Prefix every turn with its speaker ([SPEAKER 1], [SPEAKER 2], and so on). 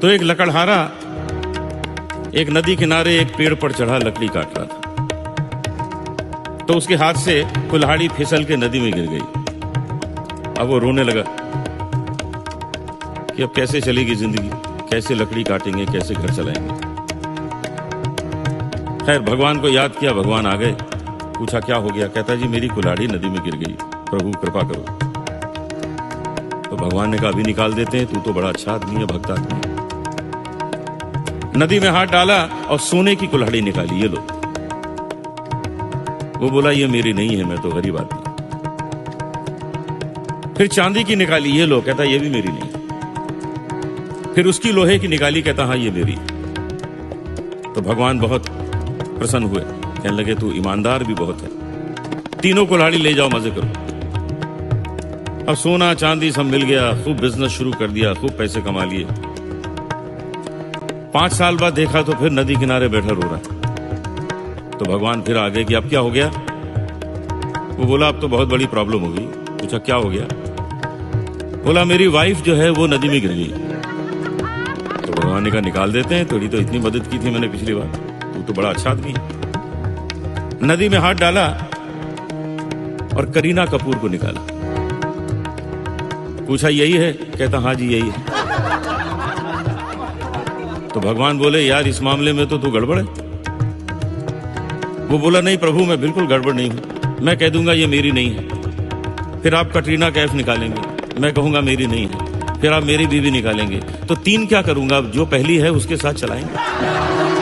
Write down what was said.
[SPEAKER 1] तो एक लकड़हारा एक नदी किनारे एक पेड़ पर चढ़ा लकड़ी काट रहा था। तो उसके हाथ से कुल्हाड़ी फिसल के नदी में गिर गई। अब वो रोने लगा कि अब कैसे चलेगी जिंदगी, कैसे लकड़ी काटेंगे, कैसे घर चलाएंगे। खैर भगवान को याद किया, भगवान आ गए। पूछा क्या हो गया? कहता जी मेरी कुल्हाड़ी नदी में गिर गई, प्रभु कृपा करो। तो भगवान ने कहा अभी निकाल देते हैं, तू तो बड़ा अच्छा आदमी है, भक्त आदमी है। नदी में हाथ डाला और सोने की कुल्हाड़ी निकाली, ये लो। वो बोला ये मेरी नहीं है, मैं तो गरीब आदमी। फिर चांदी की निकाली, ये लो। कहता ये भी मेरी नहीं। फिर उसकी लोहे की निकाली, कहता हाँ ये मेरी। तो भगवान बहुत प्रसन्न हुए, कहने लगे तू ईमानदार भी बहुत है, तीनों कुल्हाड़ी ले जाओ, मजे करो। अब सोना चांदी सब मिल गया, खूब बिजनेस शुरू कर दिया, खूब पैसे कमा लिए। 5 साल बाद देखा तो फिर नदी किनारे बैठा रो रहा है। तो भगवान फिर आ गए कि अब क्या हो गया? वो बोला अब तो बहुत बड़ी प्रॉब्लम हो गई। पूछा क्या हो गया? बोला मेरी वाइफ जो है वो नदी में गिर गई। तो भगवान ने कहा निकाल देते हैं, थोड़ी तो इतनी मदद की थी मैंने पिछली बार, तू तो बड़ा अच्छा आदमी है। नदी में हाथ डाला और करीना कपूर को निकाला। पूछा यही है? कहता हाँ जी यही है। तो भगवान बोले यार इस मामले में तो तू गड़बड़ है। वो बोला नहीं प्रभु मैं बिल्कुल गड़बड़ नहीं हूं, मैं कह दूंगा ये मेरी नहीं है। फिर आप कटरीना कैफ निकालेंगे, मैं कहूंगा मेरी नहीं है। फिर आप मेरी बीवी निकालेंगे, तो 3 क्या करूंगा? जो पहली है उसके साथ चलाएंगे।